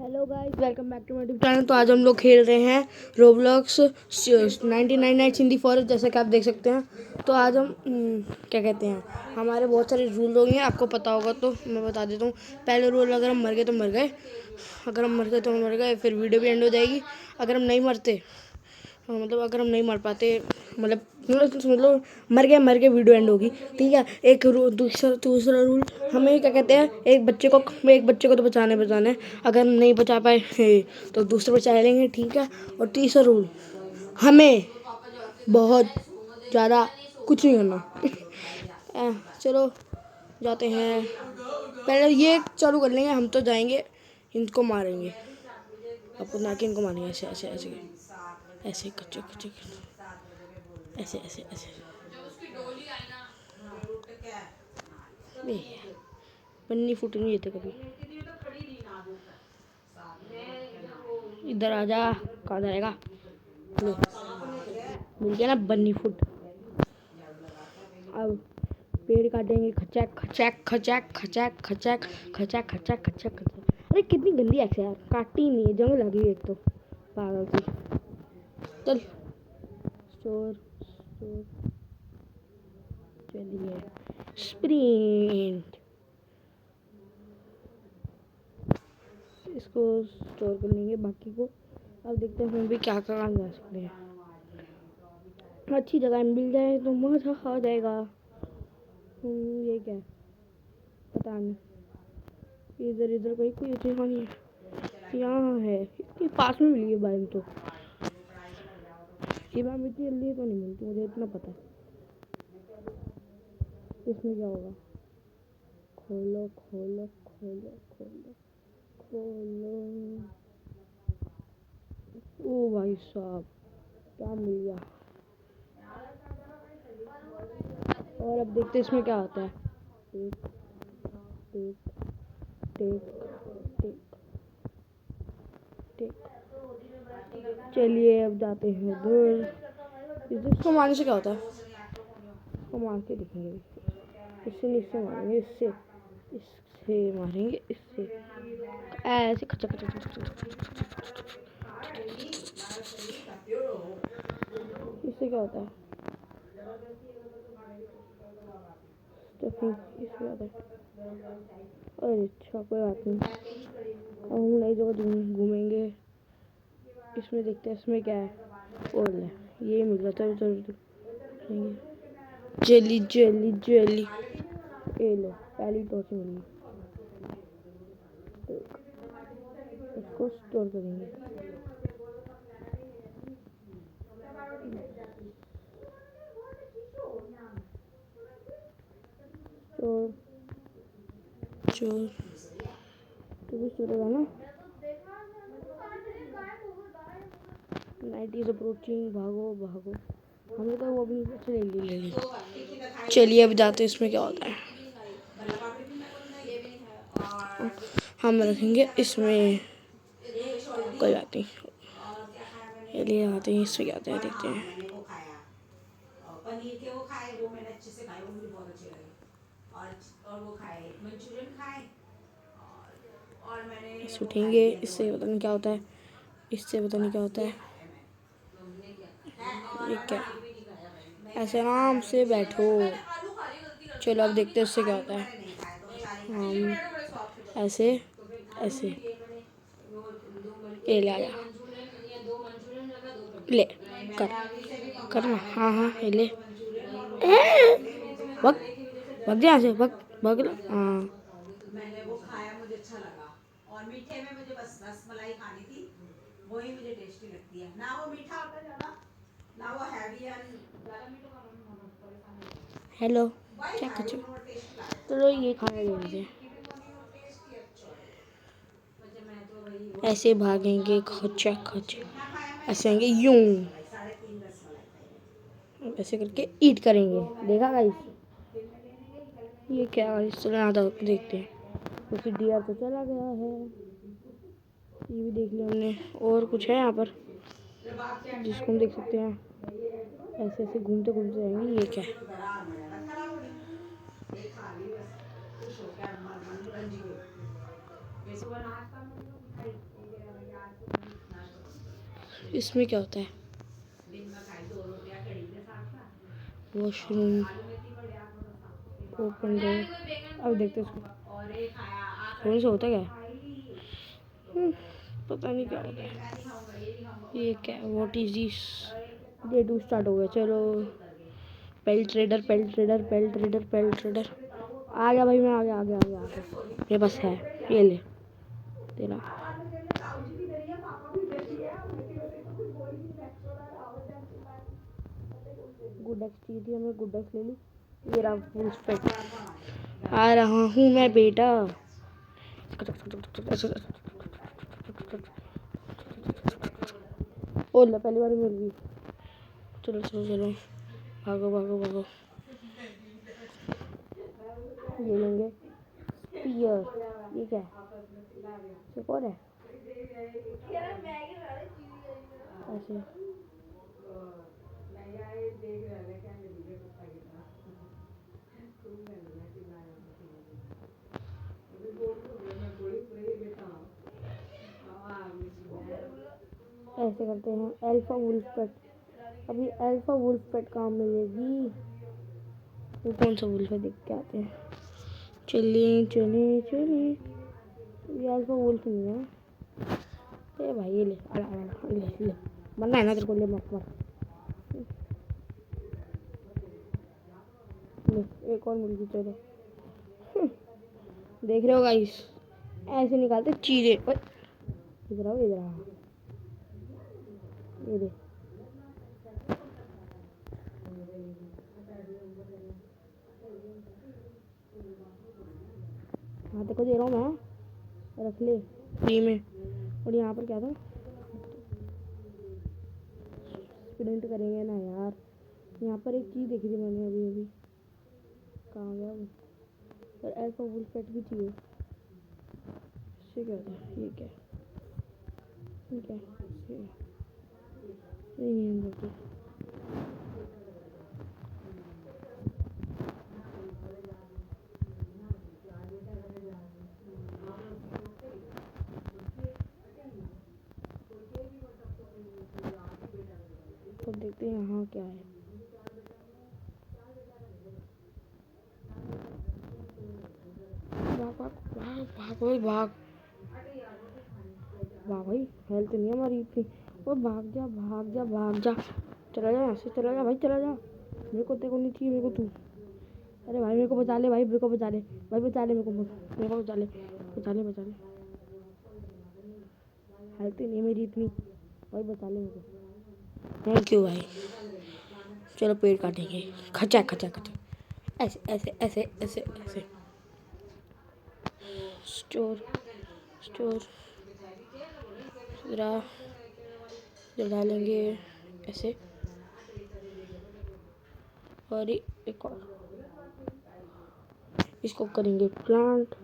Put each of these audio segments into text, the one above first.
Hello guys, welcome back to my YouTube channel. तो आज हम लोग खेल रहे हैं Roblox 99 nights in the forest, जैसे कि आप देख सकते हैं। तो आज हम क्या कहते हैं, हमारे बहुत सारे रूल हो गए हैं, आपको पता होगा तो मैं बता देता हूँ। पहले रूल, अगर हम मर गए तो मर गए, अगर हम मर गए तो हम मर गए, फिर वीडियो भी एंड हो जाएगी। अगर हम नहीं मरते, मतलब अगर हम नहीं मर पाते, मतलब मर गए वीडियो एंड होगी, ठीक है। एक दूसरा रूल, हमें क्या कहते हैं, एक बच्चे को तो बचाना है। अगर हम नहीं बचा पाए तो दूसरे बचा लेंगे, ठीक है। और तीसरा रूल, हमें बहुत ज़्यादा कुछ नहीं करना। चलो जाते हैं, पहले ये चालू कर लेंगे। हम तो जाएंगे, इनको मारेंगे, आपको ना कि इनको मारेंगे। ऐसे ऐसे ऐसे ऐसे कच्चे कच्चे ऐसे ऐसे ऐसे पन्नी फूटनी है कभी। इधर आजा, कहाँ जाएगा? मिल गया ना बन्नी फुट। अब पेड़ काटेंगे, खचैक खचैक खचैक खचैक खचैक खचैक खचैक खचैक खचैक। अरे कितनी गंदी एक्स है यार, काटती नहीं है, जंग लगी एक तो पागल सी। चल स्टोर स्टोर, चलिए स्प्रिंट, इसको स्टोर कर लेंगे बाकी को। अब देखते हैं हम भी क्या काम जा सकते हैं। अच्छी जगह मिल जाए तो मजा आ जाएगा। ये क्या है पता नहीं, इधर इधर कहीं कोई अच्छी जगह नहीं है। यहाँ है, इसके पास में मिली है बाइक तो। ये बार इतनी जल्दी तो नहीं मिलती, मुझे इतना पता है। इसमें क्या होगा? खोलो खोलो खोलो खोलो खोलो। ओ भाई साहब, क्या मिल गया। और अब देखते हैं इसमें क्या होता है। Take take take take take. चलिए अब जाते हैं उधर। इसको मारने से क्या होता है? इसको मार के देखेंगे। इससे नहीं, इससे मारेंगे, इससे मारेंगे, इससे ऐसे खचा खचा खचा खचा खचा। इससे क्या होता है? इससे क्या होता है? अरे अच्छा, कोई बात नहीं। अब हम नई जगह घूमेंगे। इसमें देखते हैं इसमें क्या है। और ये मिल गया, चलो चलो जेली जेली जेली। ये लो, पहली टॉर्च मिली। तो इसको स्टोर करेंगे। स्टोर स्टोर तो भी स्टोर होगा ना। नाइट इज अप्रोचिंग, भागो भागो। हमें तो वो भी ले ली। चलिए अब जाते हैं, इसमें क्या होता है। हम रखेंगे इसमें, कोई बात नहीं। चलिए आते हैं, इसमें क्या होता है देखते हैं। पनीर के वो खाए, वो मैंने अच्छे से खाए, वो मुझे बहुत अच्छे लगे। और वो खाए, मंचूरियन खाए। और मैंने उठेंगे, इससे पता नहीं क्या होता है, इससे पता नहीं क्या होता है। ये क्या, ऐसे आराम से बैठो। चलो अब देखते हैं उससे क्या होता है। हम ऐसे ऐसे ये ले आया, ले कर करना, हाँ हाँ ये ले। भग भग जा से, भग भग। हाँ मैंने वो खाया, मुझे अच्छा लगा। और मीठे में मुझे बस रसमलाई खानी थी, वही मुझे टेस्टी लगती है। ना वो मीठा होता ज़्यादा, ना वो हैवी है। ज़्यादा मीठा खाना में परेशानी। हेलो, क्या कुछ तो ये खाना देंगे। ऐसे भागेंगे, खचा खच, ऐसे आएंगे यूं, ऐसे करके ईट करेंगे। देखा गाइस, ये क्या गाइस, चला था देखते हैं। तो फिर डियर तो चला गया है, ये भी देख लिया हमने। और कुछ है यहाँ पर जिसको हम देख सकते हैं। ऐसे ऐसे घूमते घूमते जाएंगे। ये क्या है? इसमें क्या होता है? Washroom open door. अब देखते हैं इसको सोने से होता क्या है? पता नहीं क्या होता है। ये क्या है? What is this? Day 2 start हो गया। चलो पेल ट्रेडर पेल ट्रेडर पेल ट्रेडर पेल ट्रेडर आ गया भाई। मैं आ गया आ गया आ गया आ गया। मेरे पास है, ये ले तेरा। गुड एक्स चाहिए थी हमें, गुड एक्स ले ली। ये रहा फुल स्पेक। आ रहा हूँ मैं बेटा। ओ लो, पहली बार मिल गई। चलो चलो चलो, भागो भागो भागो। ये लेंगे स्पीयर। ये क्या है? एक और है ऐसे। ऐसे करते हैं अल्फा वुल्फ पेट। अभी अल्फा वुल्फ पेट कहाँ मिलेगी? वो कौन सा वुल्फ है, देख के आते हैं। चलिए चलिए चलिए। ये अल्फा वुल्फ नहीं है। ए भाई ये ले, अला अला ले ले, मरना है ना तेरे को, ले मर मर। ले एक और मिल गई। चलो देख रहे हो गाइस, ऐसे निकालते चीरे। इधर आओ इधर आओ। ये दे। हाँ तेरे को दे रहा हूँ मैं, रख ले फ्री में। और यहाँ पर क्या था? स्टूडेंट करेंगे ना यार। यहाँ पर एक चीज़ देखी थी मैंने अभी अभी, कहाँ गया वो? पर अल्फा वुल्फ पेट भी चाहिए। इससे क्या होता है? ये क्या है? ये क्या है? ये नहीं हम लोग तो देखते हैं यहाँ क्या है। भाग भाग भाग भाग भाई भाग भाग भाई। हेल्थ नहीं है हमारी इतनी। वो भाग जा भाग जा भाग जा। चला जा यहाँ से, चला जा भाई चला जा। मेरे को तेरे को नहीं चाहिए, मेरे को तू। अरे भाई मेरे को बचा ले भाई, मेरे को बचा ले भाई, बचा ले मेरे को, मेरे को बचा ले बचा ले बचा ले। हेल्थ नहीं है मेरी इतनी भाई, बचा ले मेरे को। थैंक यू भाई। चलो पेड़ काटेंगे। खचा खचा खचा, ऐसे ऐसे ऐसे ऐसे ऐसे। स्टोर स्टोर ज़रा डालेंगे ऐसे। और एक और, इसको करेंगे प्लांट।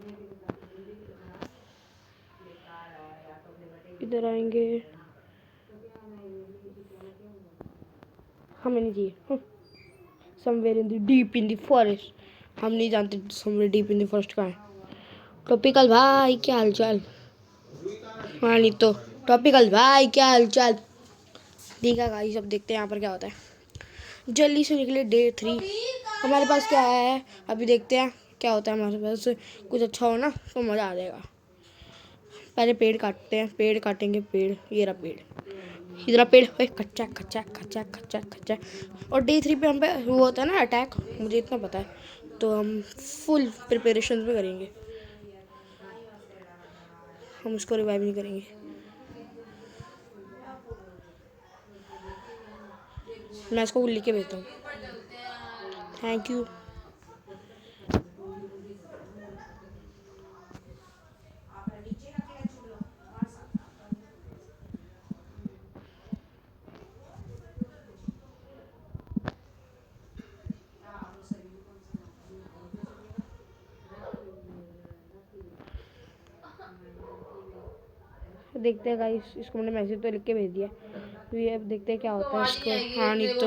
इधर आएंगे। हमें नहीं चाहिए। Somewhere in the deep in the forest. हम नहीं जानते somewhere deep in the forest कहाँ है। टॉपिकल भाई क्या हाल चाल? हाँ नहीं तो टॉपिकल भाई क्या हाल चाल? ठीक है गाइस, अब देखते हैं यहाँ पर क्या होता है। जल्दी से निकले डे 3। हमारे पास क्या है अभी देखते हैं क्या होता है हमारे पास। कुछ अच्छा हो ना तो मज़ा आ जाएगा। पहले पेड़ काटते हैं, पेड़ काटेंगे पेड़। ये रहा पेड़, इधर पेड़। कच्चा कच्चा कच्चा कच्चा कच्चा। और डे 3 पे हम पे वो होता है ना अटैक, मुझे इतना पता है। तो हम फुल प्रिपरेशन में करेंगे। हम उसको रिवाइव नहीं करेंगे। मैं इसको लिख के भेजता हूँ। Thank you. देखते हैं गाइस, इसको मैंने मैसेज तो लिख के भेज दिया। तो ये अब देखते हैं क्या होता है इसको। हाँ नहीं तो